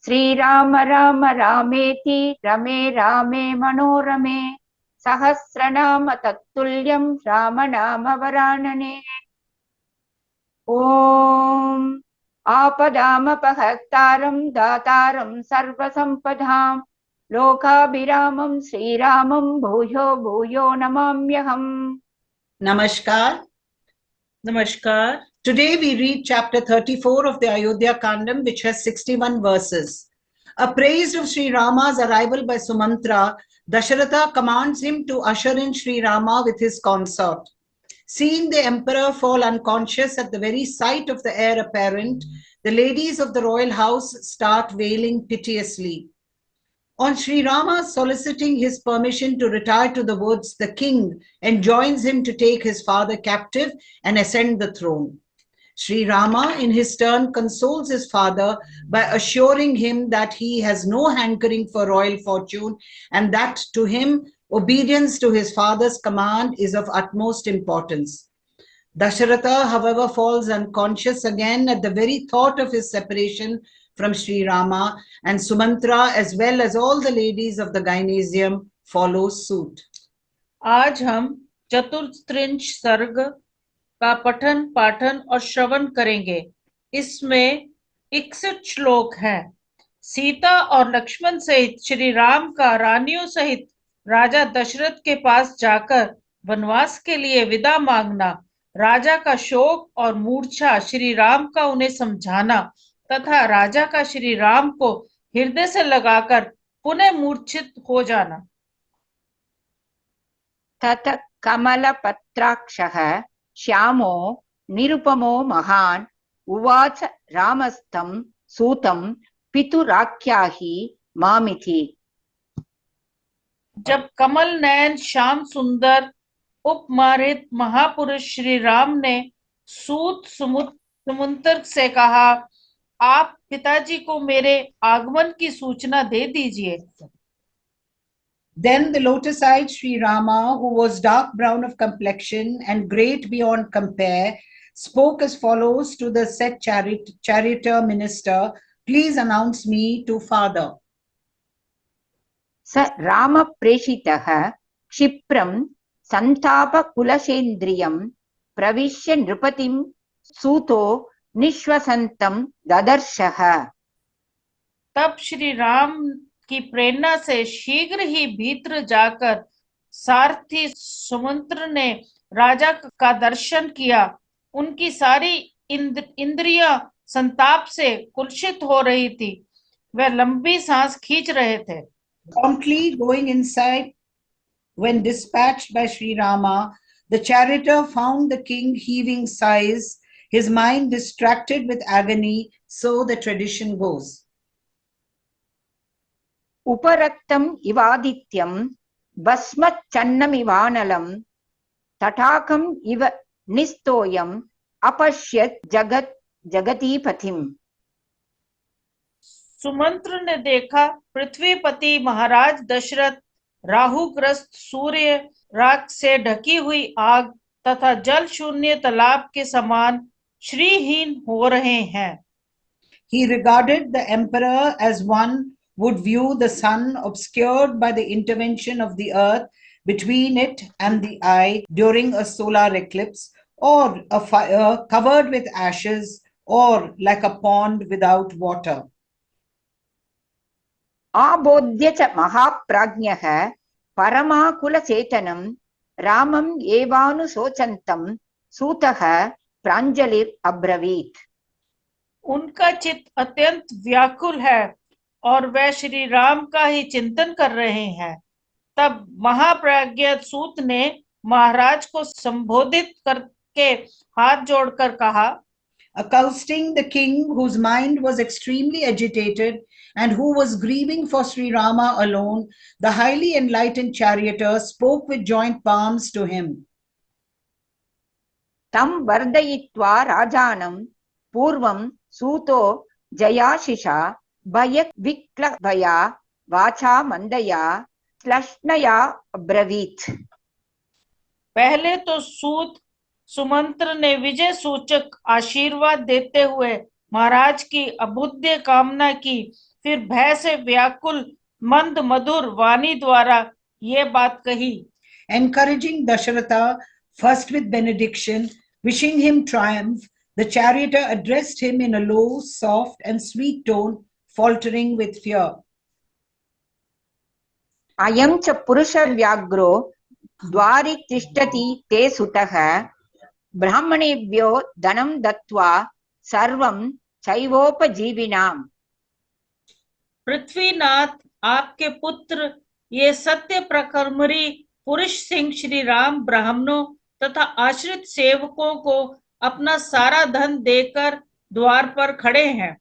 श्रीराम राम रामेति रमे रामे मनोरमे सहस्रनाम तत्तुल्यं राम नाम वरानने। ओम आपदामपहर्तारं दातारं सर्वसंपदां लोकाभिरामं श्रीरामं भूयो भूयो नमाम्यहम्। Namaskar. Namaskar. Today we read chapter 34 of the Ayodhya Kandam, which has 61 verses. Appraised of Sri Rama's arrival by Sumantra, Dasharatha commands him to usher in Sri Rama with his consort. Seeing the emperor fall unconscious at the very sight of the heir apparent, the ladies of the royal house start wailing piteously. On Sri Rama soliciting his permission to retire to the woods, the king enjoins him to take his father captive and ascend the throne. Sri Rama, in his turn, consoles his father by assuring him that he has no hankering for royal fortune and that to him, obedience to his father's command is of utmost importance. Dasharatha, however, falls unconscious again at the very thought of his separation from Sri Rama, and Sumantra, as well as all the ladies of the gynaeceum, follow suit. आज हम चतुर्त्रिंश सर्ग का पठन पाठन और श्रवण करेंगे। इसमें 61 श्लोक हैं। सीता और लक्ष्मण सहित श्री राम का रानियों सहित राजा दशरथ के पास जाकर वनवास के लिए विदा मांगना, राजा का शोक और मूर्छा श्री राम का उन्हें समझाना तथा राजा का श्री राम को हृदय से लगाकर पुनः मूर्छित हो जाना। तत कमलपत्राक्षः श्यामो निरुपमो महान् उवाच रामस्तं सूतं पितुराख्याहि मामिति। जब कमल नयन श्याम सुंदर उपमारित महापुरुष श्री राम ने सूत सुमंत्र से कहा, आप पिताजी को मेरे आगमन की सूचना दे दीजिए। Then the lotus-eyed Sri Rama, who was dark brown of complexion and great beyond compare, spoke as follows to the said charioteer minister, please announce me to father. स राम प्रेषितः क्षिप्रं संतापकुलसेन्द्रियं प्रविश्य नृपतिं सूतो निश्वसन्तं ददर्शः। तब श्री राम की प्रेरणा से शीघ्र ही भीतर जाकर सारथी सुमंत्र ने राजा का दर्शन किया। उनकी सारी इंद्रियां संताप से कुलसित हो रही थी। वे लंबी सांस खींच रहे थे। Promptly going inside, when dispatched by Sri Rama, the charioteer found the king heaving sighs, his mind distracted with agony, so the tradition goes. उपरक्तम् इवादित्यं भस्मच्चन्नमिवानलं तटाकम् इव निस्तोयम् अपश्यत् जगतीपतिम्। सुमंत्र ने देखा पृथ्वीपति महाराज दशरथ राहुग्रस्त सूर्य राख से ढकी हुई आग तथा जल शून्य तालाब के समान श्रीहीन हो रहे हैं। He regarded the emperor as one would view the sun obscured by the intervention of the earth between it and the eye during a solar eclipse, or a fire covered with ashes, or like a pond without water. आबोध्य च महाप्राज्ञः परमाकुलचेतनं रामं एवानुशोचन्तं सूतः प्राञ्जलिर् अब्रवीत्। उनका चित्त अत्यंत व्याकुल है और वह श्री राम का ही चिंतन कर रहे हैं। तब महाप्राज्ञ सूत ने महाराज को संबोधित करके हाथ जोड़कर कहा, Accosting the king, whose mind was extremely agitated and who was grieving for Sri Rama alone, the highly enlightened charioteer spoke with joint palms to him. तं वर्धयित्वा राजानं पूर्वं सूतो जयाशिषा भयविक्लभया वाचा मंदया श्लष्णया अब्रवीत्। पहले तो सूत सुमंत्र ने विजय सूचक आशीर्वाद देते हुए महाराज की अभुद्य कामना की, फिर भय से व्याकुल मंद मधुर वाणी द्वारा ये बात कही। Encouraging Dasharatha first with benediction, wishing him triumph, the charioteer addressed him in a low, soft, and sweet tone, faltering with fear. अयं च पुरुषव्याघ्रो द्वारि तिष्ठति ते सुतः ब्राह्मणेभ्यो धनं दत्त्वा सर्वं चैवोपजीविनाम्। पृथ्वीनाथ, आपके पुत्र ये सत्य प्रकर्मरी पुरुष सिंह श्री राम ब्राह्मणों तथा आश्रित सेवकों को अपना सारा धन देकर द्वार पर खड़े हैं।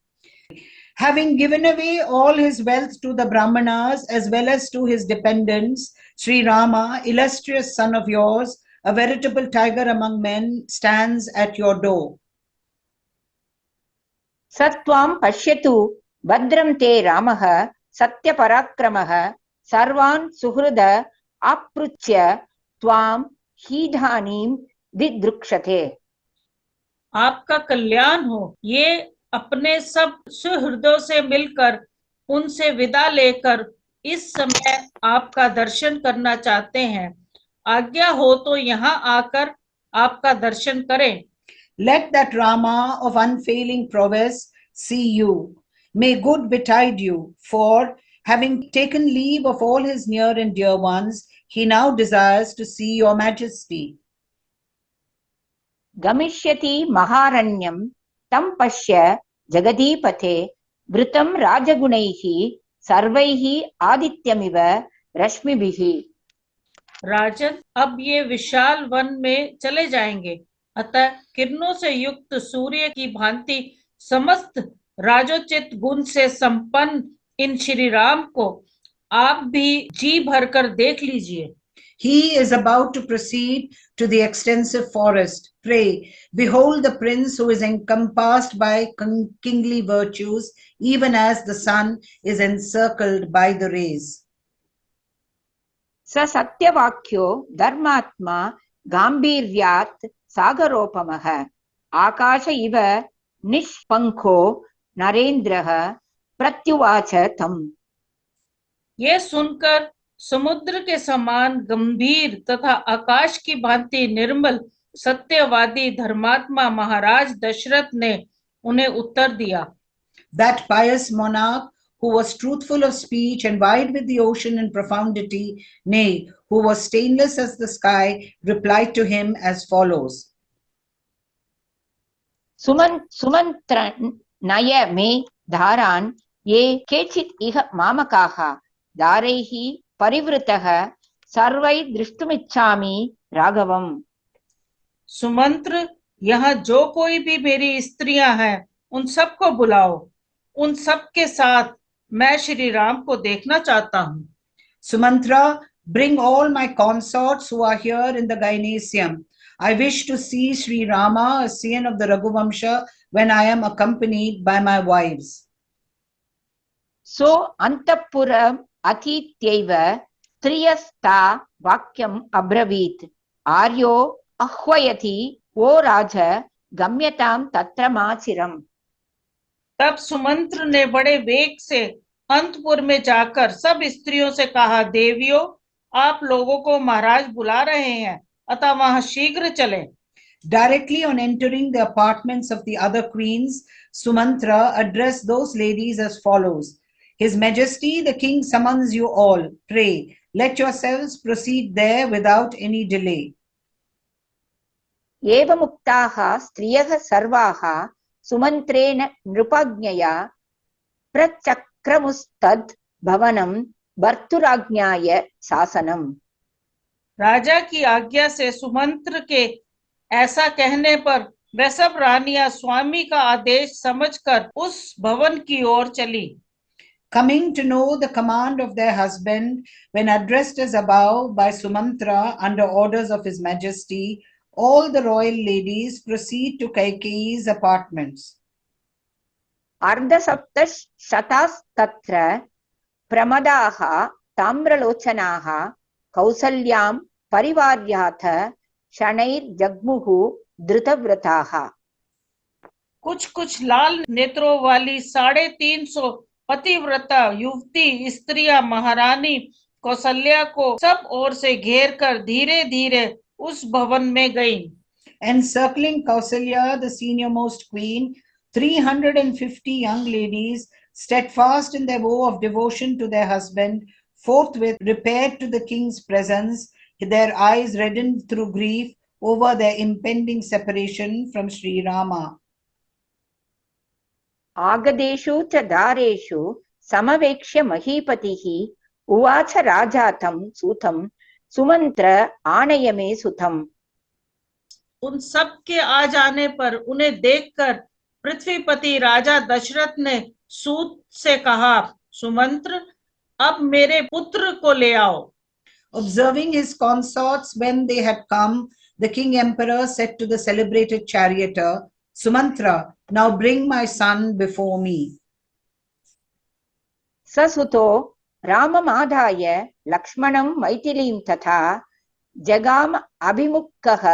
Having given away all his wealth to the Brahmanas as well as to his dependents, SriRama, illustrious son of yours, a veritable tiger among men, stands at your door. सत्वां पश्यतु भद्रं ते रामः सत्यपराक्रमः सर्वान् सुहृद अपृच्य त्वां हीधानीं दिदृक्षते। आपका कल्याण हो, ये अपने सब सुहृदों से मिलकर उनसे विदा लेकर इस समय आपका दर्शन करना चाहते हैं। आज्ञा हो तो यहाँ आकर आपका दर्शन करें। Let that Rama of unfailing prowess see you. May good betide you, for having taken leave of all his near and dear ones, he now desires to see your majesty. गमिष्यति महारण्यं तं पश्य जगदीपथे वृतं राजगुणैः सर्वैः आदित्यमिव रश्मिभिः। राजन, अब ये विशाल वन में चले जाएंगे, अतः किरणों से युक्त सूर्य की भांति समस्त राजोचित गुण से संपन्न इन श्री राम को आप भी जी भरकर देख लीजिए। He is about to proceed to the extensive forest. Pray, behold the prince who is encompassed by kingly virtues, even as the sun is encircled by the rays. स सत्यवाक्यो धर्मात्मा गांभीर्यात् सागरोपमः आकाश इव निष्पंखो नरेन्द्रः प्रत्युवाच तम्। ये सुनकर समुद्र के समान गंभीर तथा आकाश की भांति निर्मल सत्यवादी धर्मात्मा महाराज दशरथ ने उन्हें उत्तर दिया। That pious monarch who was truthful of speech and wide with the ocean in profundity, nay, who was stainless as the sky, replied to him as follows. Sumantra नय मे धारान् ये केचित् इह मामकाः दारैः परिवृतः सर्वै दृष्टुमिच्छामि राघवम्। सुमंत्र, यहाँ जो कोई भी मेरी स्त्रियां हैं उन सबको बुलाओ, उन सब के साथ मैं श्री राम को देखना चाहता हूँ। Sumantra, bring all my consorts who are here in the gynaeceum. I wish to see SriRama, a scion of the Raghuvamsha, when I am accompanied by my wives. सो अंतःपुरम् अतीत्यैव स्त्रियस्ता वाक्यम् अब्रवीत् आर्यो आह्वयति ओ राज गम्यताम् तत्र माचिरम्। तब सुमंत्र ने बड़े वेग से अंतपुर में जाकर सब स्त्रियों से कहा, देवियों, आप लोगों को महाराज बुला रहे हैं, अतः वहां शीघ्र चलें। Directly on entering the apartments of the other queens, Sumantra addressed those ladies as follows. His Majesty, the King summons you all. Pray, let yourselves proceed there without any delay. एवमुक्ताः स्त्रियः सर्वाः सुमन्त्रेण नृपाज्ञया प्रचक्रमुस्तद् भवनं भर्तुराज्ञाय शासनम्। राजा की आज्ञा से सुमंत्र के ऐसा कहने पर वे सब रानियां स्वामी का आदेश समझकर उस भवन की ओर चली। Coming to know the command of their husband, when addressed as above by Sumantra under orders of His Majesty, all the royal ladies proceed to Kaikeyi's apartments. अर्धसप्तशतास्तत्र प्रमदाः ताम्रलोचनाः कौसल्यां परिवार्याथ शनैर्जग्मुः धृतव्रताः। कुछ कुछ लाल नेत्रों वाली 350 पतिव्रता युवती स्त्रियां महारानी कौशल्या को सब ओर से घेर कर धीरे धीरे उस भवन में गईं। Encircling Kausalya, the senior-most queen, 350 young ladies, steadfast in their vow of devotion to their husband, forthwith repaired to the king's presence, their eyes reddened through grief over their impending separation from SriRama. आगदेषु च दारेषु समवेक्ष्य महीपतिः उवाच राजा तं सूतं सुमन्त्र आनय मे सुतम्। उन सब के आ जाने पर उन्हें देखकर पृथ्वीपति राजा दशरथ ने सूत से कहा, सुमंत्र अब मेरे पुत्र को ले आओ। Observing his consorts when they had come, the king emperor said to the celebrated charioteer, Sumantra, now bring my son before me. ससुतो राममादाय लक्ष्मणं मैथिलीं तथा जगाम अभिमुखः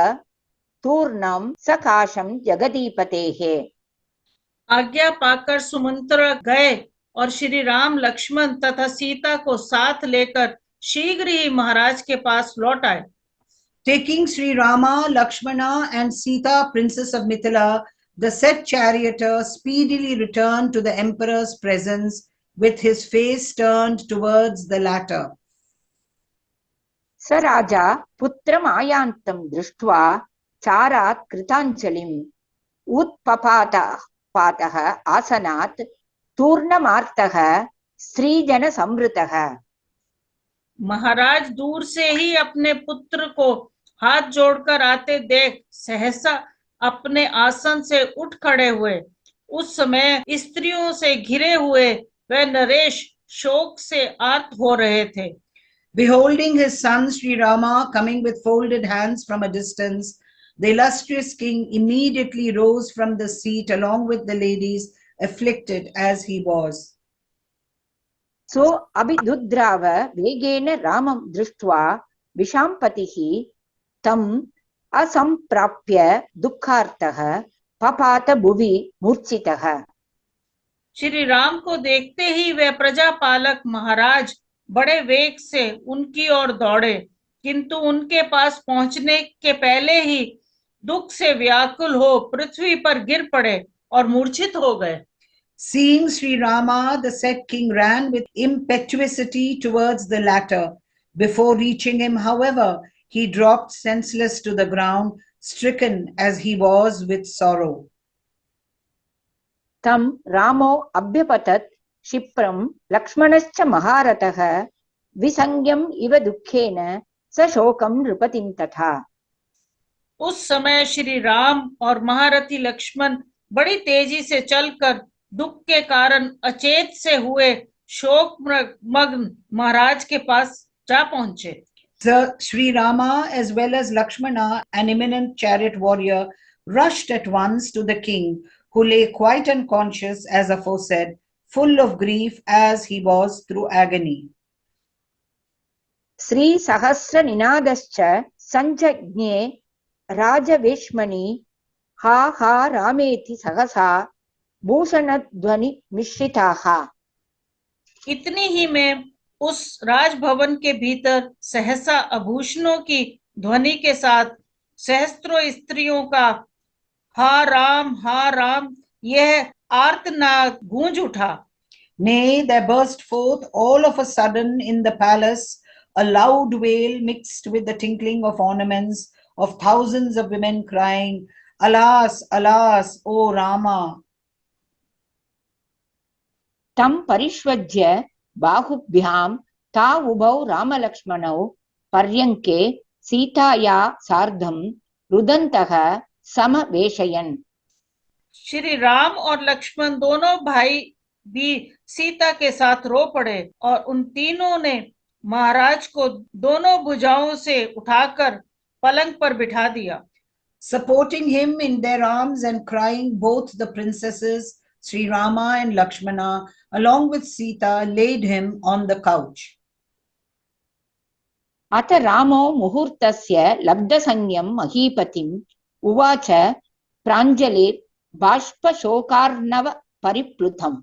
तूर्णं सकाशं जगदीपतेः। आज्ञा पाकर सुमंत्र गए और श्री राम लक्ष्मण तथा सीता को साथ लेकर शीघ्र ही महाराज के पास लौट आए। Taking Sri Rama, Lakshmana and Sita, princess of Mithila, the said charioteer speedily returned to the emperor's presence with his face turned towards the latter. स राजा पुत्रम् आयान्तं दृष्ट्वा चारात् कृताञ्जलिम् उत्पपातः आसनात् तूर्णमार्तः स्त्रीजनसंवृतः। महाराज दूर से ही अपने पुत्र को हाथ जोड़कर आते देख सहसा अपने आसन से उठ खड़े हुए। उस समय स्त्रियों से घिरे हुए वह नरेश शोक से आर्त हो रहे थे। Beholding his son Sri Rama coming with folded hands from a distance, the illustrious king immediately rose from the seat along with the ladies, afflicted as he was. सो अभिदुद्राव वेगेन रामं दृष्ट्वा विशाम्पतिः तम् असंप्राप्य दुःखार्तः पपात भुवि मूर्छितः। श्री राम को देखते ही वह प्रजापालक महाराज बड़े वेग से उनकी ओर दौड़े, किंतु उनके पास पहुंचने के पहले ही दुख से व्याकुल हो पृथ्वी पर गिर पड़े और मूर्छित हो गए। Seeing Sri Rama, the said king ran with impetuosity towards the latter. Before reaching him, however, he dropped senseless to the ground, stricken as he was with sorrow. तं रामो अभ्यपतत् क्षिप्रं लक्ष्मणश्च महारथः विसंज्ञम् इव दुःखेन स शोकं नृपतिं तथा। उस समय श्री राम और महारथी लक्ष्मण बड़ी तेजी से चलकर दुख के कारण अचेत से हुए शोक मग्न महाराज के पास जा पहुंचे। Sri Rama as well as Lakshmana, an eminent chariot warrior, rushed at once to the king, who lay quite unconscious as aforesaid, full of grief as he was through agony. Shri सहस्र निनादश्च संजज्ञे राजवेश्मनि हा हा रामेति सहसा भूषणध्वनि मिश्रिताः। इतनी ही में उस राजभवन के भीतर सहसा आभूषणों की ध्वनि के साथ सहस्त्रों स्त्रियों का हा राम यह आर्तनाद गूंज उठा। Nay, there burst forth all of a sudden in the palace a loud wail mixed with the tinkling of ornaments of thousands of women crying, Alas, alas, O Rama! तं परिष्वज्य बाहुभ्यां तावुभौ रामलक्ष्मणौ पर्यङ्के सीताया सार्धं रुदन्तः समवेशयन्। श्री राम और लक्ष्मण दोनों भाई भी सीता के साथ रो पड़े और उन तीनों ने महाराज को दोनों भुजाओं से उठाकर पलंग पर बिठा दिया। Supporting him in their arms and crying, both the princesses, Sri Rama and Lakshmana, along with Sita, laid him on the couch. अथ रामो मुहूर्तस्य लब्धसंज्ञं महीपतिम् उवाच प्राञ्जलिर् बाष्पशोकार्णव परिप्लुतम्।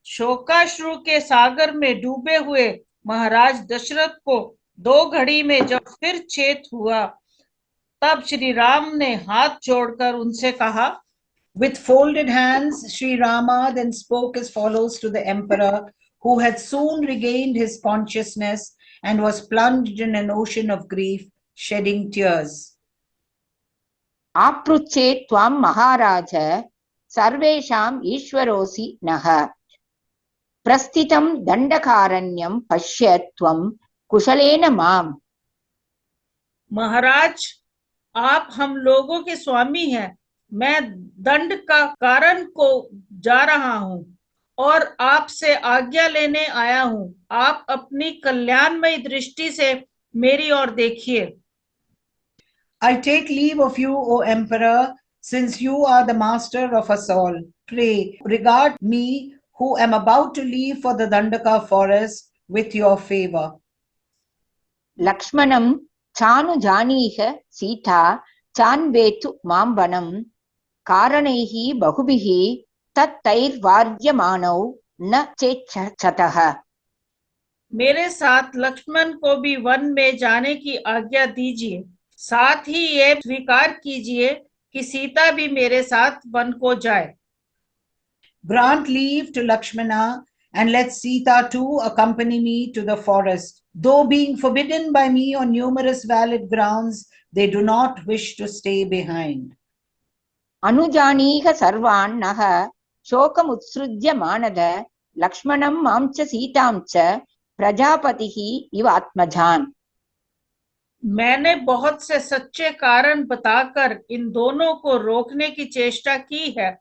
शोकाश्रु के सागर में डूबे हुए महाराज दशरथ को 2 घड़ी में जब फिर चेत हुआ, तब श्री राम ने हाथ जोड़कर उनसे कहा, With folded hands, SriRama then spoke as follows to the emperor, who had soon regained his consciousness and was plunged in an ocean of grief, shedding tears. आपृच्छे त्वां महाराज सर्वेषाम् ईश्वरोऽसि नः प्रस्थितं दण्डकारण्यं पश्य त्वं कुशलेन माम्। महाराज, आप हम लोगों के स्वामी हैं। मैं दंड का कारण को जा रहा हूँ और आपसे आज्ञा लेने आया हूँ। आप अपनी कल्याणमयी दृष्टि से मेरी ओर देखिए। I take leave of you, O Emperor, since you are the master of us all. Pray, regard me, who am about to leave for the Dandaka forest, with your favor. लक्ष्मणं चानुजानीह सीता चान्वेतु मां वनं कारणैः बहुभिः तत्तैर्वार्यमाणौ न चेच्छतः। मेरे साथ लक्ष्मण को भी वन में जाने की आज्ञा दीजिए। साथ ही ये स्वीकार कीजिए कि सीता भी मेरे साथ वन को जाए। Grant leave to Lakshmana and let Sita too accompany me to the forest. Though being forbidden by me on numerous valid grounds, they do not wish to stay behind. अनुजानीह सर्वान् नः शोकमुत्सृज्य मानद लक्ष्मणं मां च सीतां च प्रजापतिः इव आत्मजान्। मैंने बहुत से सच्चे कारण बताकर इन दोनों को रोकने की चेष्टा की है,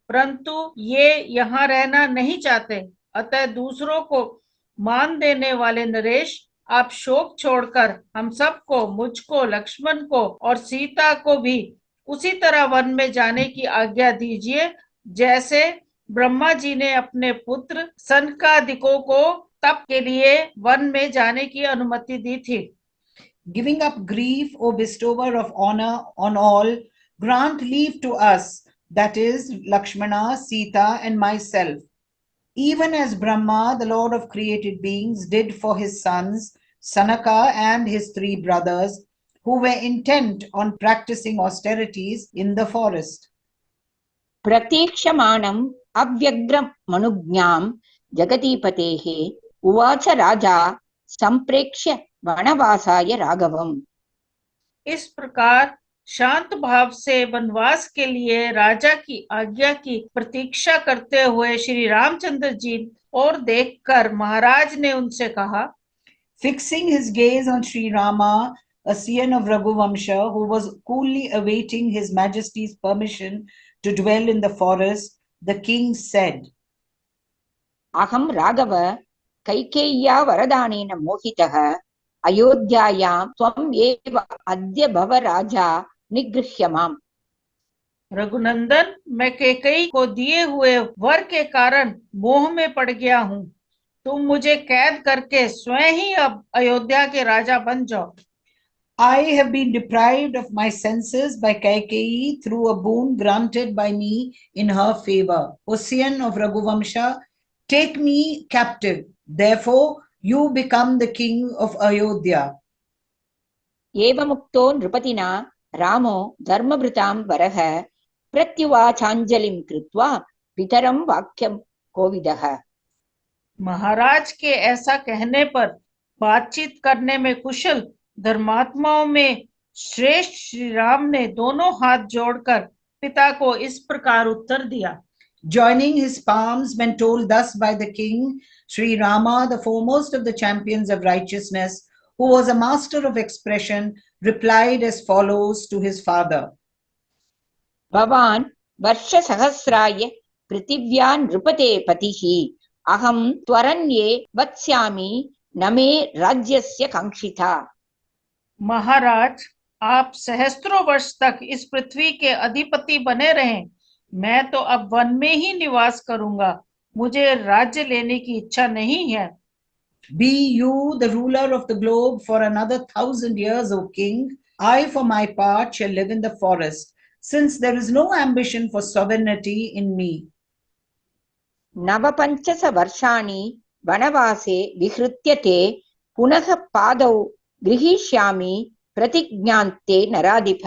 परंतु ये यहाँ रहना नहीं चाहते। अतः दूसरों को मान देने वाले नरेश, आप शोक छोड़कर हम सबको, मुझको, लक्ष्मण को और सीता को भी उसी तरह वन में जाने की आज्ञा दीजिए, जैसे ब्रह्मा जी ने अपने पुत्र सनकादिकों को तप के लिए वन में जाने की अनुमति दी थी। Giving up grief, O bestower of honor on all, grant leave to us, that is, Lakshmana, Sita, and myself, even as Brahma, the Lord of created beings, did for his sons, Sanaka and his 3 brothers, who were intent on practicing austerities in the forest. प्रतीक्षमाणम् अव्यग्रमनुज्ञां जगदीपतेः उवाच राजा संप्रेक्ष्य वनवासाय राघवम्। इस प्रकार शांत भाव से वनवास के लिए राजा की आज्ञा की प्रतीक्षा करते हुए श्री रामचंद्र जी और देखकर महाराज ने उनसे कहा, Fixing his gaze on SriRama, a scion of Raghuvamsha, who was coolly awaiting his majesty's permission to dwell in the forest, the king said, अहं राघव कैकेय्या वरदानेन मोहितः अयोध्यायां त्वम् एव अद्य भव राजा निगृह्य माम्। रघुनंदन, मैं कैकेयी को दिए हुए वर के कारण मोह में पड़ गया हूँ। तुम मुझे कैद करके स्वयं ही अब अयोध्या के राजा बन जाओ। I have been deprived of my senses by Kaikeyi through a boon granted by me in her favor. Ocean of Raghuvamsha, take me captive. Therefore, you become the king of Ayodhya. एवमुक्तो नृपतिना रामो धर्मभृतां वरः प्रत्युवाचाञ्जलिं कृत्वा पितरं वाक्यं कोविदः। महाराज के ऐसा कहने पर बातचीत करने में कुशल धर्मात्माओं में श्रेष्ठ श्री राम ने दोनों हाथ जोड़कर पिता को इस प्रकार उत्तर दिया। Joining his palms when told thus by the king, Sri Rama, the foremost of the champions of righteousness, who was a master of expression, replied as follows to his father. भवान् वर्षसहस्राय पृथिव्या नृपते पतिः अहं त्वरण्ये वत्स्यामि न मे राज्यस्य काङ्क्षिता। महाराज, आप सहस्त्रों वर्ष तक इस पृथ्वी के अधिपति बने रहें। मैं तो अब वन में ही निवास करूंगा। मुझे राज्य लेने की इच्छा नहीं है। Be you the ruler of the globe for another 1,000 years, O king. I, for my part, shall live in the forest, since there is no ambition for sovereignty in me. नवपञ्चश वर्षाणि वनवासे विहृत्य ते पुनः पादौ गृहीष्यामि प्रतिज्ञान्ते नराधिप।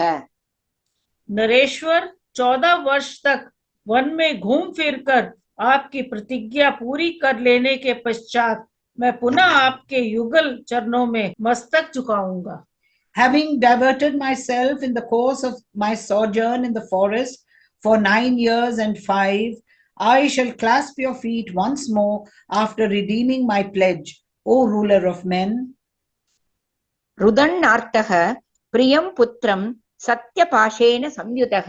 नरेश्वर, 14 वर्ष तक वन में घूम फिरकर आपकी प्रतिज्ञा पूरी कर लेने के पश्चात मैं पुनः आपके युगल चरणों में मस्तक झुकाऊंगा। Having diverted myself in the course of my sojourn in the forest for 9 years and 5, I shall clasp your feet once more after redeeming my pledge, O ruler of men. रुदन्नार्तः प्रियं पुत्रं सत्यपाशेन संयुतः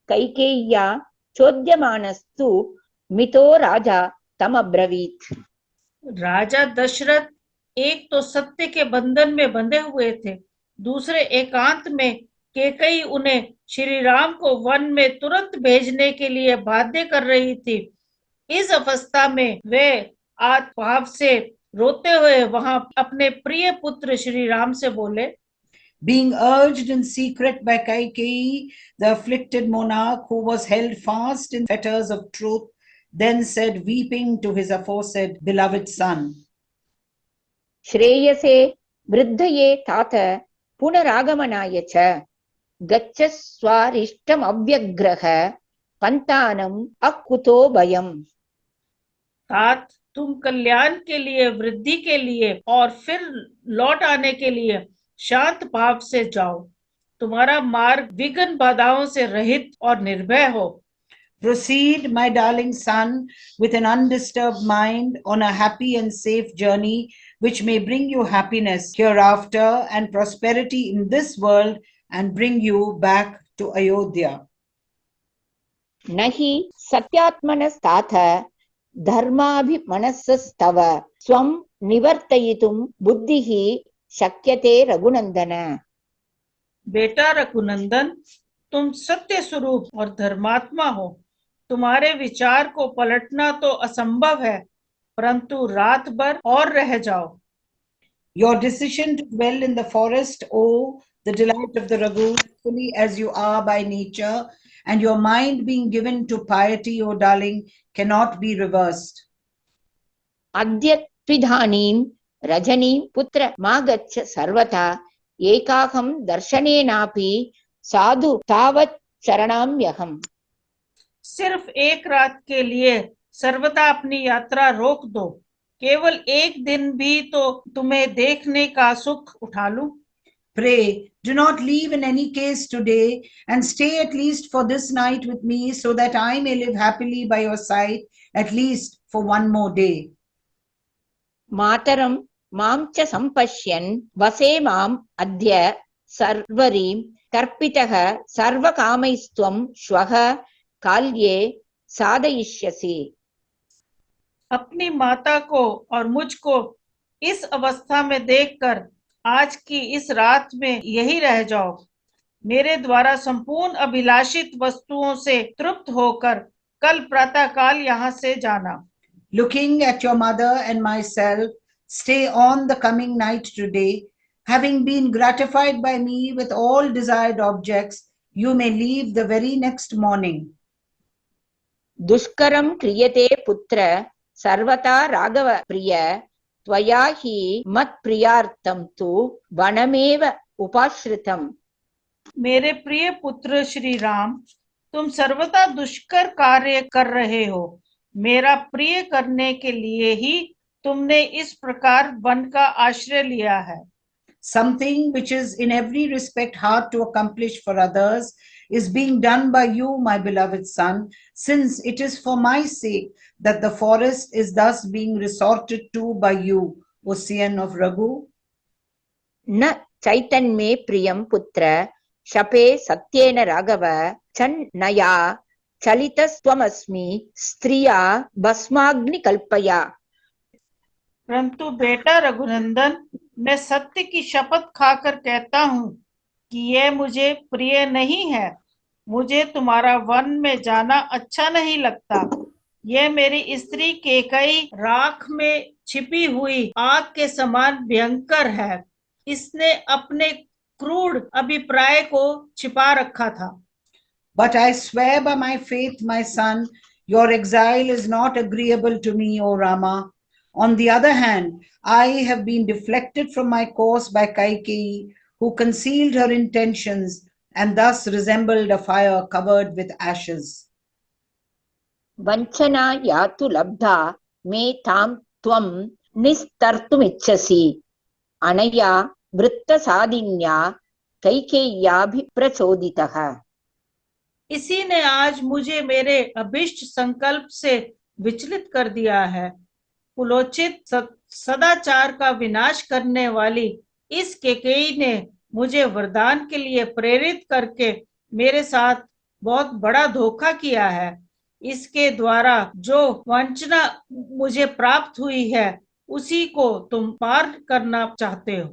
कैकेय्या चोद्यमानस्तु मितो राजा तमब्रवीत्। राजा दशरथ एक तो सत्य के बंधन में बंधे हुए थे, दूसरे एकांत में कैकेयी उन्हें श्री राम को वन में तुरंत भेजने के लिए बाध्य कर रही थी। इस अवस्था में वे आत्मभाव से रोते हुए वहां अपने प्रिय पुत्र श्री राम से बोले। Being urged in secret by Kaikeyi, the afflicted monarch who was held fast in fetters of truth, then said, weeping to his aforesaid beloved son, श्रेयसे वृद्धये तात पुनरागमनाय च गच्छ स्वारिष्टमव्यग्रह पंतानम अकुतो भयम्। तात, तुम कल्याण के लिए, वृद्धि के लिए और फिर लौट आने के लिए शांत भाव से जाओ। तुम्हारा मार्ग विघ्न बाधाओं से रहित और निर्भय हो। Proceed, my darling son, with an undisturbed mind on a happy and safe journey, which may bring you happiness hereafter and prosperity in this world and bring you back to Ayodhya. नहि सत्यात्मनस्ताथ धर्माभिमनसस्तव स्वं निवर्तयितुं बुद्धिः शक्यते रघुनंदन। बेटा रघुनंदन, तुम सत्य स्वरूप और धर्मात्मा हो। तुम्हारे विचार को पलटना तो असंभव है, परंतु रात भर और रह जाओ। Your decision to dwell in the forest, O the delight of the Raghu, fully as you are by nature, and your mind being given to piety, O darling, cannot be reversed. अद्य त्विधानीं रजनीं पुत्र मागच्छ सर्वथा एकाहं दर्शनेनापि साधु तावत् शरणाम्यहम्। सिर्फ एक रात के लिए सर्वदा अपनी यात्रा रोक दो। केवल एक दिन भी तो तुम्हें देखने का सुख उठा लूं। Pray, do not leave in any case today, and stay at least for this night with me, so that I may live happily by your side, at least for one more day. मातरं मां च संपश्यन् वसे माम् अद्य सर्वरीं कर्पितः सर्वकामैस्त्वं श्वः काल्ये साधयिष्यसि। अपनी माता को और मुझको इस अवस्था में देखकर आज की इस रात में यही रह जाओ। मेरे द्वारा संपूर्ण अभिलाषित वस्तुओं से तृप्त होकर कल प्रातः काल यहाँ से जाना। Looking at your mother and myself, stay on the coming night today. Having been gratified by me with all desired objects, you may leave the very next morning. दुष्करं क्रियते पुत्र सर्वथा राघव प्रिय त्वया हि मत्प्रियार्थं तु वनमेव उपाश्रितम्। मेरे प्रिय पुत्र श्री राम, तुम सर्वथा दुष्कर कार्य कर रहे हो। मेरा प्रिय करने के लिए ही तुमने इस प्रकार वन का आश्रय लिया है। Something which is in every respect hard to accomplish for others is being done by you, my beloved son, since it is for my sake that the forest is thus being resorted to by you, O son of Raghu. न चैतन्मे प्रियं पुत्र शपे सत्येन राघव चन्नया चलितस्त्वमस्मि स्त्रिया भस्माग्निकल्पया। परंतु बेटा रघुनंदन, मैं सत्य की शपथ खाकर कहता हूँ कि यह मुझे प्रिय नहीं है। मुझे तुम्हारा वन में जाना अच्छा नहीं लगता। यह मेरी स्त्री कैकेयी राख में छिपी हुई आग के समान भयंकर है। इसने अपने क्रूर अभिप्राय को छिपा रखा था। But I swear by my faith, my son, Your exile is not agreeable to me, O Rama. On the other hand, I have been deflected from my course by Kaikeyi, who concealed her intentions and thus resembled a fire covered with ashes. वञ्चना या तु लब्धा मे तां त्वं निस्तर्तुमिच्छसि अनया वृत्तसादिन्या कैकेय्याभिप्रचोदितः। इसी ने आज मुझे मेरे अभिष्ट संकल्प से विचलित कर दिया है। कुलोचित सदाचार का विनाश करने वाली इस कैकेयी ने मुझे वरदान के लिए प्रेरित करके मेरे साथ बहुत बड़ा धोखा किया है। इसके द्वारा जो वंचना मुझे प्राप्त हुई है उसी को तुम पार करना चाहते हो।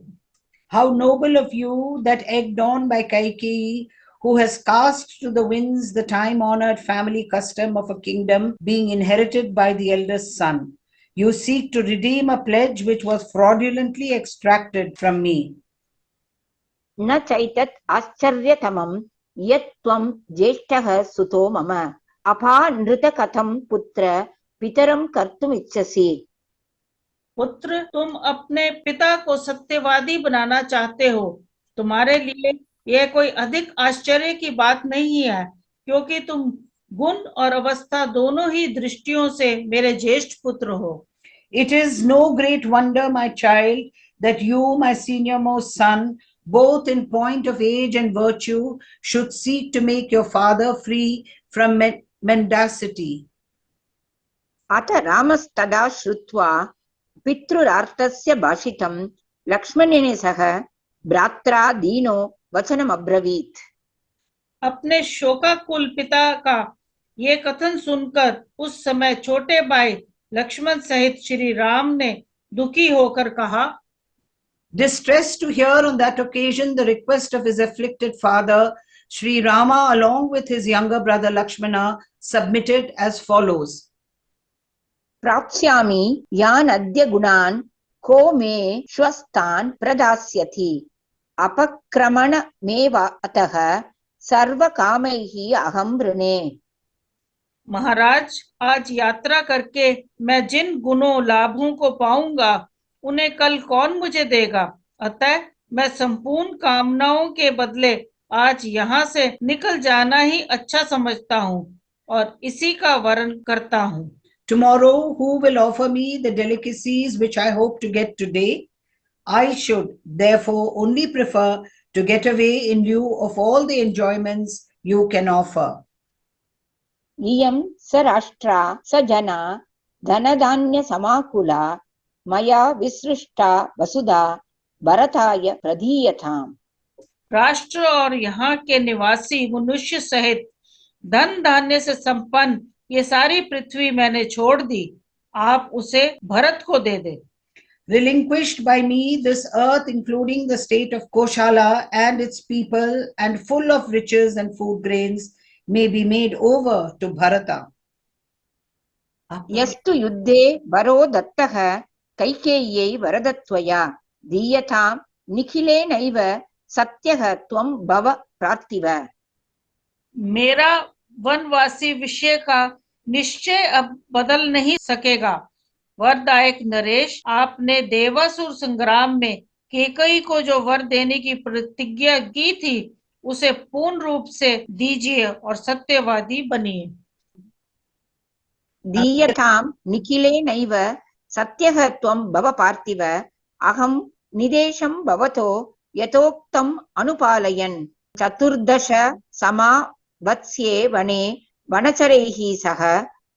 How noble of you that egged on by Kaikeyi, who has cast to the winds the time-honored family custom of a kingdom being inherited by the eldest son. You seek to redeem a pledge which was fraudulently extracted from me. न चैतत् आश्चर्यतमं यत् त्वं ज्येष्ठः सुतो मम अपानृतकथं पुत्र पितरं कर्तुमिच्छसि। पुत्र, तुम अपने पिता को सत्यवादी बनाना चाहते हो। तुम्हारे लिए यह कोई अधिक आश्चर्य की बात नहीं है, क्योंकि तुम गुण और अवस्था दोनों ही दृष्टियों से मेरे ज्येष्ठ पुत्र हो। It is no great wonder, my child, that you, my senior-most son, both in point of age and virtue, should seek to make your father free from mendacity. अथ रामस्तदा श्रुत्वा पितृरार्तस्य भाषितं लक्ष्मणेन सह भ्रात्रा दीनो वचनमब्रवीत्। अपने शोकाकुल पिता का ये कथन सुनकर उस समय छोटे भाई लक्ष्मण सहित श्री राम ने दुखी होकर कहा, Distressed to hear on that occasion the request of his afflicted father, SriRama, along with his younger brother Lakshmana, submitted as follows. प्राप्स्यामि यान् अद्य गुणान् को मे श्वस्तान् प्रदास्यति अपक्रमणमेव अतः सर्वकामैः अहं वृणे। महाराज, आज यात्रा करके मैं जिन गुणों लाभों को पाऊंगा उन्हें कल कौन मुझे देगा। अतः मैं संपूर्ण कामनाओं के बदले आज यहाँ से निकल जाना ही अच्छा समझता हूँ और इसी का वर्ण करता हूँ। Tomorrow, who will offer me the delicacies which I hope to get today? I should therefore only prefer to get away in lieu of all the enjoyments you can offer. इयं स राष्ट्रा स जना धनधान्य समाकुला मया विसृष्टा वसुधा भरताय प्रदीयताम्। राष्ट्र और यहाँ के निवासी मनुष्य सहित धन धान्य से संपन्न ये सारी पृथ्वी मैंने छोड़ दी, आप उसे भरत को दे दे। Relinquished by me, this earth, including the state of Koshala and its people, and full of riches and food grains, may be made over to Bharata. यस्तु युद्धे वरो दत्तः कैकेय्यै वरदत्वया दीयतां निखिलेनैव सत्यः त्वं भव प्रार्थिव। मेरा वनवासी विषय का निश्चय अब बदल नहीं सकेगा। वरदायक नरेश, आपने देवासुर संग्राम में कैकेयी को जो वर देने की प्रतिज्ञा की थी उसे पूर्ण रूप से दीजिए और सत्यवादी बनिए। दीयतां निखिलेनैव सत्यः त्वं भव पार्थिव अहं निदेशं भवतो यथोक्तम् अनुपालयन् चतुर्दश समावत्स्ये वने वनचरैः सह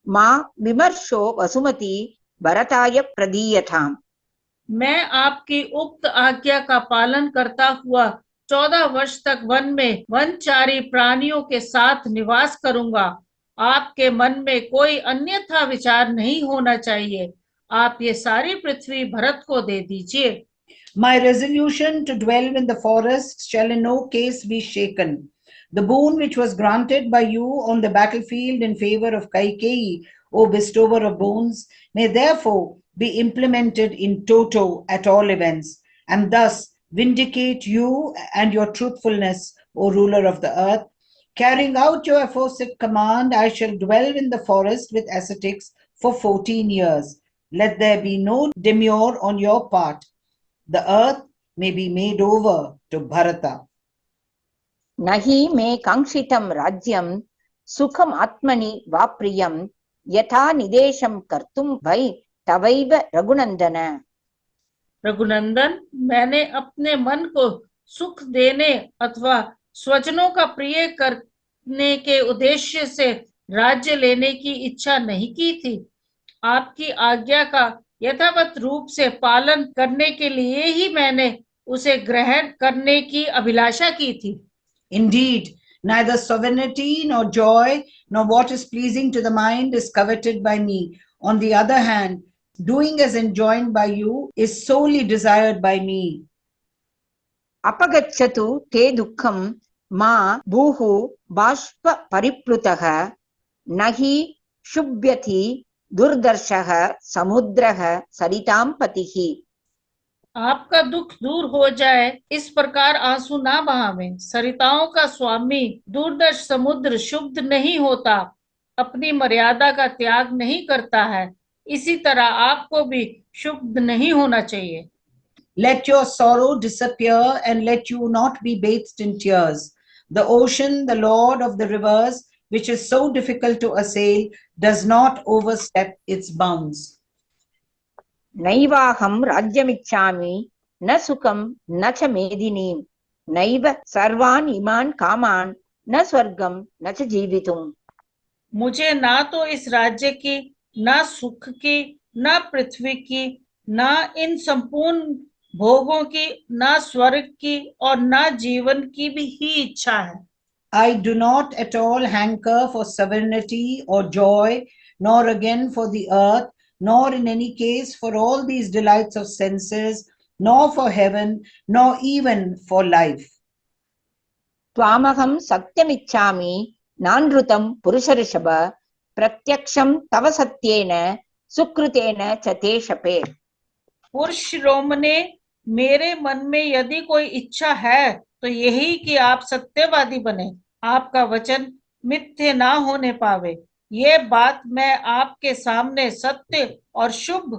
मा विमर्शो वसुमती भरताय प्रदीयताम्। मैं आपकी उक्त आज्ञा का पालन करता हुआ 14 वर्ष तक वन में वनचारी प्राणियों के साथ निवास करूंगा। आपके मन में कोई अन्यथा विचार नहीं होना चाहिए। आप ये सारी पृथ्वी भरत को दे दीजिए। My resolution to dwell in the forest shall in no case be shaken. The boon which was granted by you on the battlefield in favor of Kaikeyi, O bestower of boons, may therefore be implemented in toto at all events, and thus vindicate you and your truthfulness, O ruler of the earth. Carrying out your aforesaid command, I shall dwell in the forest with ascetics for 14 years. Let there be no demur on your part. The earth may be made over to Bharata. Nahi me kangshitam rajyam sukham atmani vapriyam yatha nidesham kartum vai tavaiva raghunandana. Raghunandan, मैंने अपने मन को सुख देने अथवा स्वजनों का प्रिय करने के उद्देश्य से राज्य लेने की इच्छा नहीं की थी। आपकी आज्ञा का यथावत रूप से पालन करने के लिए ही मैंने उसे ग्रहण करने की अभिलाषा की थी। Indeed, neither sovereignty nor joy nor what is pleasing to the mind is coveted by me. On the other hand, doing as enjoined by you is solely desired by me. Apagachatu te dukkham ma bhuhu bashpa pariplutaha nahi shubhyati durdarshaha samudraha saritam patihi. आपका दुख दूर हो जाए इस प्रकार आंसू ना बहावें। सरिताओं का स्वामी दूरदर्श समुद्र शुद्ध नहीं होता, अपनी मर्यादा का त्याग नहीं करता है, इसी तरह आपको भी शुद्ध नहीं होना चाहिए। Let your sorrow disappear and let you not be bathed in tears. The ocean, the lord of the rivers, which is so difficult to assail, does not overstep its bounds. Naivaham rajyamichami na sukham na cha medinim naiva sarvan iman kaman na swargam na cha jivitum. मुझे ना तो इस राज्य की, ना सुख की, ना पृथ्वी की, ना इन संपूर्ण भोगों की, ना स्वर्ग की और ना जीवन की भी ही इच्छा है। I do not at all hanker for sovereignty or joy, nor again for the earth, nor in any case for all these delights of senses, nor for heaven, nor even for life. Tvamaham satyamichami nanrutam purusharishaba pratyaksham tava satyena sukrutena chate shape. पुरुष रोमने, मेरे मन में यदि कोई इच्छा है तो यही कि आप सत्यवादी बने, आपका वचन मिथ्य ना होने पावे। ये बात मैं आपके सामने सत्य और शुभ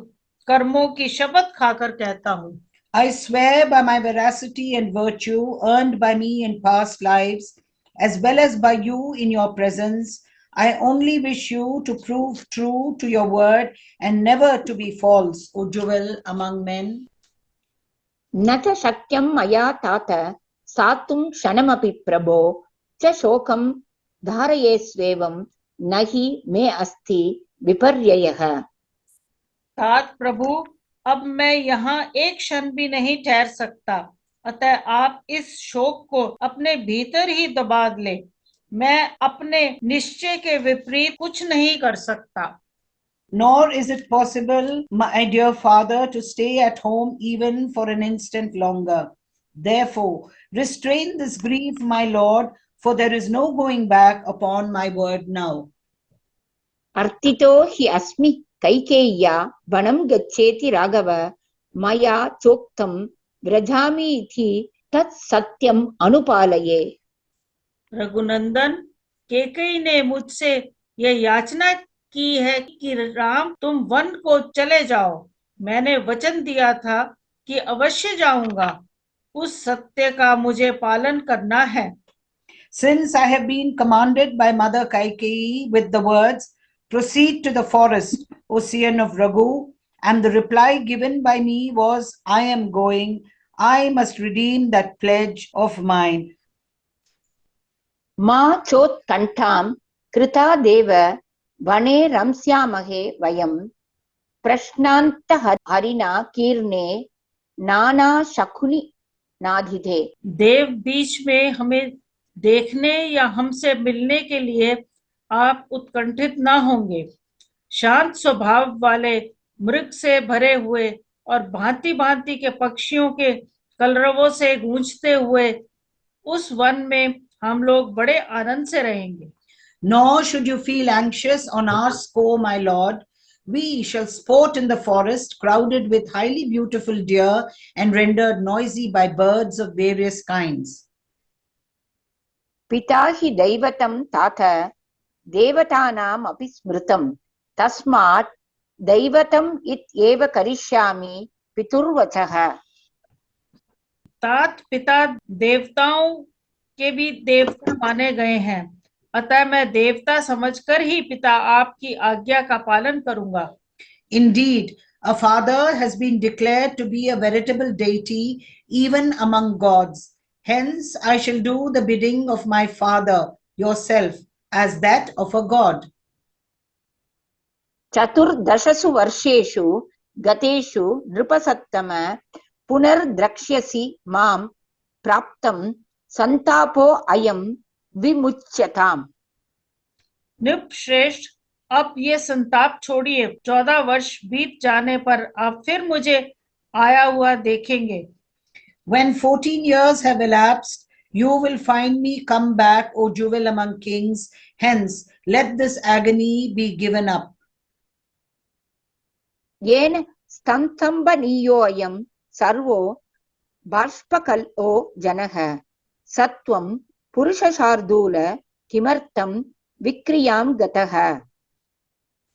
कर्मों की शपथ खाकर कहता हूँ। I swear by my veracity and virtue earned by me in past lives, as well as by you in your presence. I only wish you to prove true to your word and never to be false, O jewel among men. Nata shakyam maya tata satum kshanamapi prabho cha shokam dharayesvevam nahi me asti viparyayaha. तात प्रभु, अब मैं यहाँ एक क्षण भी नहीं ठहर सकता, अतः आप इस शोक को अपने भीतर ही दबा ले। मैं अपने निश्चय के विपरीत कुछ नहीं कर सकता। Nor is it possible, my dear father, to stay at home even for an instant longer. Therefore, restrain this grief, my lord, for there is no going back upon my word now. Artito hi asmi kaikeya vanam gaccheti raghava maya choktam vrajami ithi tat satyam anupalaye. Raghunandan, Kaikeyi ने मुझसे यह याचना की है कि राम तुम one को चले जाओ। मैंने वचन दिया था कि अवश्य जाऊंगा, उस सत्य का मुझे पालन करना है। Since I have been commanded by Mother Kaikeyi with the words, proceed to the forest, O son of Raghu, and the reply given by me was, I am going, I must redeem that pledge of mine. Ma chot kantam krita deva vane ramsyamahe vayam prashnanta harina kirne nana shakuni nadhite. देव बीच में हमें देखने या हमसे मिलने के लिए आप उत्कंठित ना होंगे। शांत स्वभाव वाले मृग से भरे हुए और भांति भांति के पक्षियों के कलरवों से गूंजते हुए उस वन में हम लोग बड़े आनंद से रहेंगे। Nor should you feel anxious on our score, my lord. We shall sport in the forest, crowded with highly beautiful deer and rendered noisy by birds of various kinds. पिता हि दैवतं तात देवतानाम् अपि स्मृतं तस्मात् दैवतम् इत्येव करिष्यामि पितुर्वचः। तात पिता देवताओं के भी देवता माने गए हैं, अतः मैं देवता समझकर ही पिता आपकी आज्ञा का पालन करूंगा। Indeed, a father has been declared to be a veritable deity even among gods. Hence, I shall do the bidding of my father, yourself, as that of a god. चतुर्दशसु वर्षेषु गतेषु नृपसत्तम पुनर्द्रक्ष्यसि मां प्राप्तं संतापो अयं विमुच्यताम्। नृपश्रेष्ठ, अब ये संताप छोड़िए, 14 वर्ष बीत जाने पर आप फिर मुझे आया हुआ देखेंगे। When 14 years have elapsed, you will find me come back, O jewel among kings. Hence, let this agony be given up. येन स्तम्भनीयोऽयं सर्वो बाष्पकल्पो जनः सत्वं पुरुषशार्दूल किमर्थं विक्रियां गतः।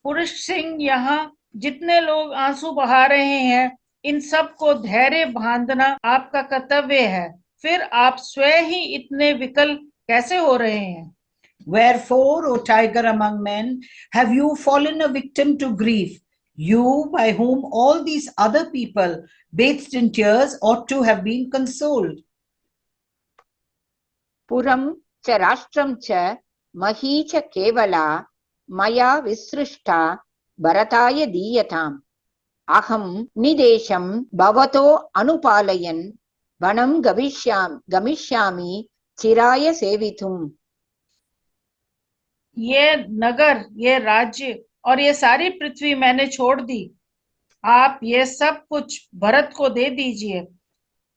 पुरुष सिंह, यहाँ जितने लोग आंसू बहा रहे हैं, इन सब को धैर्य बांधना आपका कर्तव्य है, फिर आप स्वयं ही इतने विकल कैसे हो रहे हैं। Wherefore, O tiger among men, have you fallen a victim to grief? You, by whom all these other people, bathed in tears, ought to have been consoled. पुरं च राष्ट्रं च मही च केवला मया विसृष्टा भरताय दीयताम्। अहं निदेशं भवतो अनुपालयन् वनं गमिष्यामि चिराय सेवितुम्। ये नगर, ये राज्य और ये सारी पृथ्वी मैंने छोड़ दी, आप ये सब कुछ भरत को दे दीजिए।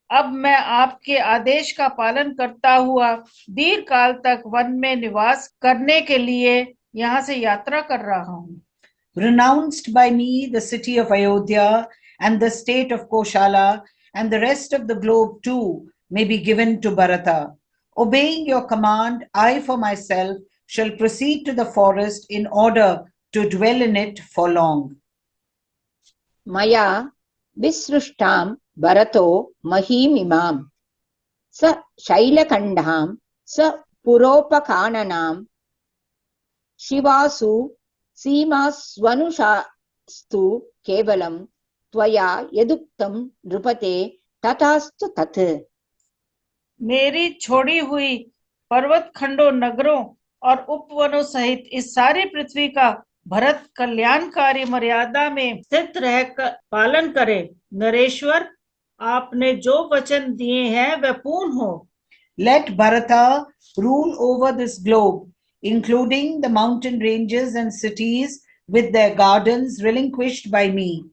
अब मैं आपके आदेश का पालन करता हुआ दीर्घ काल तक वन में निवास करने के लिए यहाँ से यात्रा कर रहा हूँ। Renounced by me, the city of Ayodhya and the state of Koshala and the rest of the globe too may be given to Bharata. Obeying your command, I for myself shall proceed to the forest in order to dwell in it for long. मया विसृष्टां भरतो महीमिमां स शैलखण्डां स पुरोपकाननां शिवासु सीमास्वनुषास्तु केवलं त्वया यदुक्तं नृपते तथास्तु तत्। मेरी छोड़ी हुई पर्वत खंडों, नगरों और उपवनों सहित इस सारी पृथ्वी का भरत कल्याणकारी मर्यादा में स्थित रहकर पालन करे। नरेश्वर, आपने जो वचन दिए हैं वह पूर्ण हो। Let Bharata rule over this globe, including the mountain ranges and cities with their gardens relinquished by me.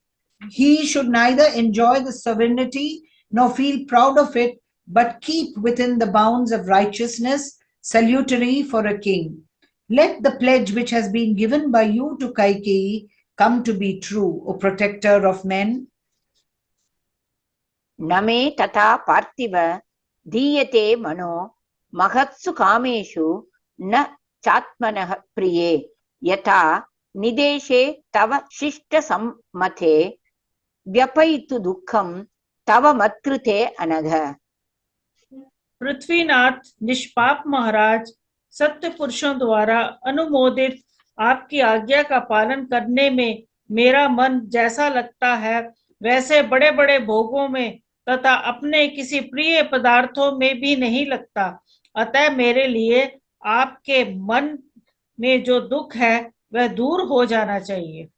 He should neither enjoy the sovereignty nor feel proud of it, but keep within the bounds of righteousness, salutary for a king. Let the pledge which has been given by you to Kaikeyi come to be true, O protector of men. न मे तथा पार्थिव दीयते मनो महत्सु कामेषु न चात्मनः प्रिये यथा निदेशे तव शिष्टसम्मते व्यपयितु दुःखं तव मत्कृते अनघ। पृथ्वीनाथ निष्पाप महाराज, सत्य पुरुषों द्वारा अनुमोदित आपकी आज्ञा का पालन करने में मेरा मन जैसा लगता है, वैसे बड़े बड़े भोगों में तथा अपने किसी प्रिय पदार्थों में भी नहीं लगता। अतः मेरे लिए आपके मन में जो दुख है वह दूर हो जाना चाहिए।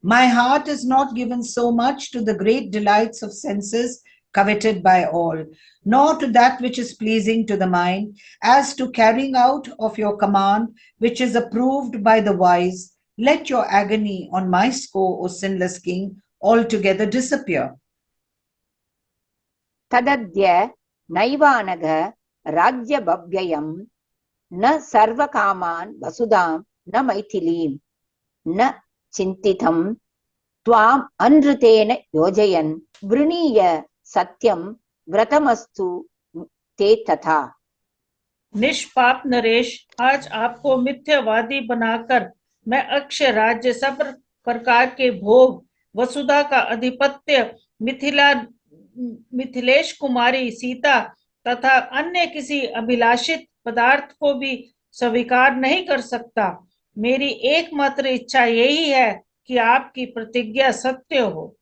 My heart is not given so much to the great delights of senses coveted by all, nor to that which is pleasing to the mind, as to carrying out of your command, which is approved by the wise. Let your agony on my score, O sinless king, altogether disappear. तदद्य नैवानघ राज्यभव्ययं न सर्वकामान् वसुधां न मैथिलीं न चिन्तितं त्वाम् अनृतेन योजयन् वृणीय सत्यं व्रतमस्तु ते तथा। निष्पाप नरेश, आज आपको मिथ्यावादी बनाकर मैं अक्षय राज्य, सब प्रकार के भोग, वसुधा का अधिपत्य, मिथिलेश कुमारी सीता तथा अन्य किसी अभिलाषित पदार्थ को भी स्वीकार नहीं कर सकता। मेरी एकमात्र इच्छा यही है कि आपकी प्रतिज्ञा सत्य हो।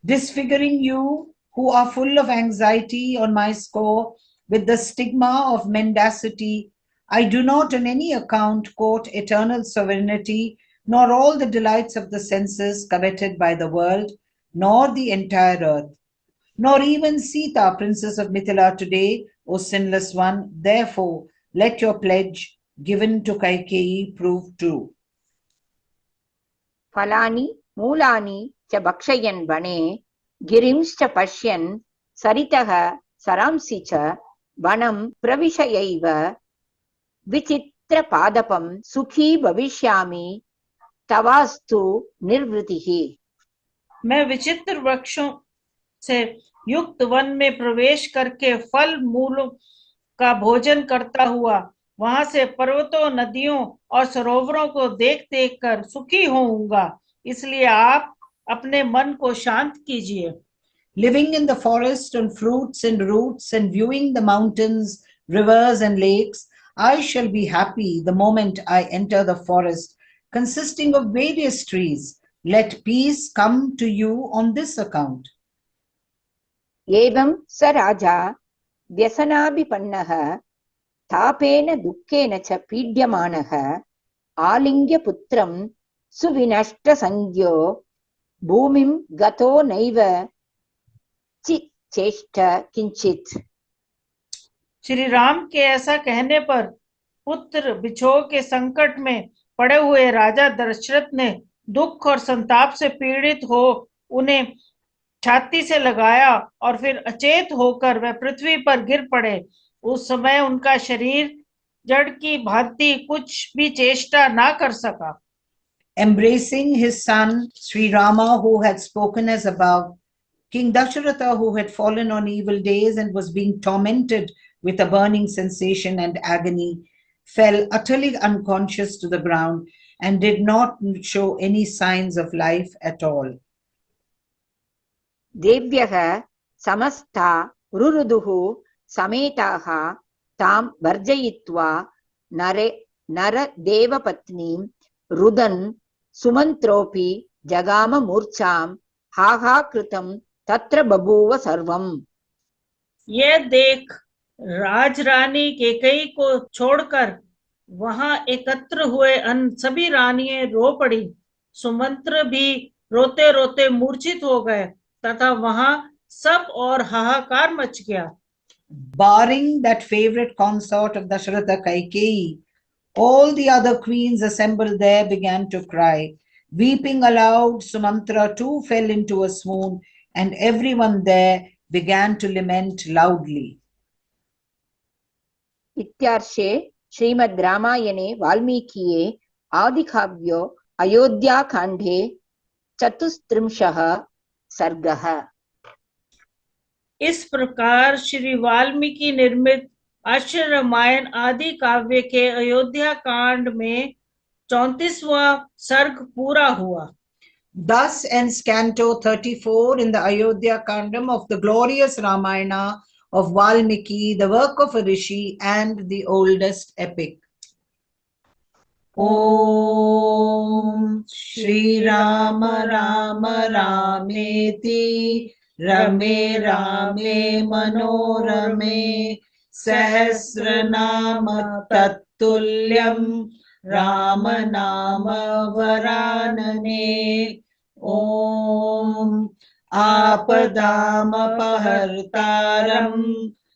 Disfiguring you, who are full of anxiety on my score, with the stigma of mendacity, I do not on any account quote eternal sovereignty, nor all the delights of the senses coveted by the world, nor the entire earth, nor even Sita, princess of Mithila today, O sinless one. Therefore, let your pledge given to Kaikeyi prove true. फलानि मूलानि च भक्षयन् वने गिरिंश्च पश्यन् सरितः सरांसि च वनं प्रविशयैव विचित्रपादपं सुखी भविष्यामि तवास्तु निर्वृतिः। मैं विचित्र वृक्षों से युक्त वन में प्रवेश करके फल मूलों का भोजन करता हुआ वहां से पर्वतों, नदियों और सरोवरों को देख देख कर सुखी होऊंगा, इसलिए आप अपने मन को शांत कीजिए। Living in the forest on fruits and roots and viewing the mountains, rivers and lakes, I shall be happy the moment I enter the forest consisting of various trees. Let peace come to you on this account. एवं स राजा व्यसनाभिपन्नः तापेन दुःखेन च पीड्यमानः आलिङ्ग्य पुत्रं सुविनष्टसंज्ञो भूमिं गतो नैव चेष्ट किंचित। श्री राम के ऐसा कहने पर पुत्र बिछोह के संकट में पड़े हुए राजा दशरथ ने दुख और संताप से पीड़ित हो उन्हें छाती से लगाया और फिर अचेत होकर वह पृथ्वी पर गिर पड़े। उस समय उनका शरीर जड़ की भांति कुछ भी चेष्टा ना कर सका। Embracing his son SriRama, who had spoken as above, King Dasharatha, who had fallen on evil days and was being tormented with a burning sensation and agony, fell utterly unconscious to the ground and did not show any signs of life at all. देव्यः समस्ता रुरुदुः समेताः तां वर्जयित्वा नरदेवपत्नीं रुदन् सुमन्त्रोऽपि जगाम मूर्छां हाहाकृतं तत्र बभूव सर्वम्। यह देख राजरानी केकई को छोड़कर वहां एकत्र हुए सभी रानियां रो पड़ी। सुमंत्र भी रोते रोते मूर्छित हो गए तथा वहां सब और हाहाकार मच गया। Barring that favorite consort of Dasharatha, Kaikeyi, all the other queens assembled there began to cry. Weeping aloud, Sumantra too fell into a swoon, and everyone there began to lament loudly. इत्यार्षे श्रीमद् रामायणे वाल्मीकिये आदिकाव्ये अयोध्याकाण्डे 34 सर्गः। इस प्रकार श्री वाल्मीकि निर्मित अक्षर रामायण आदि काव्य के अयोध्या कांड में 34वां सर्ग पूरा हुआ। Thus ends Canto 34 in the Ayodhya Kandam of the glorious Ramayana of Valmiki, the work of a rishi and the oldest epic. Om Shri Rama Rama Rameti Rame Rame Manorame Sahasranama Tattulyam Rama Nama Varanane. Om Apadam Apahartaram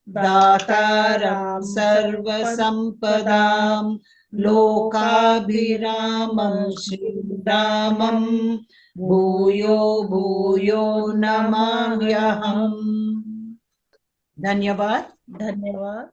Dataram Sarvasampadam Lokabhiramam Shriramam Bhuyo Bhuyo Namamyaham. Dhanyavad. धन्यवाद।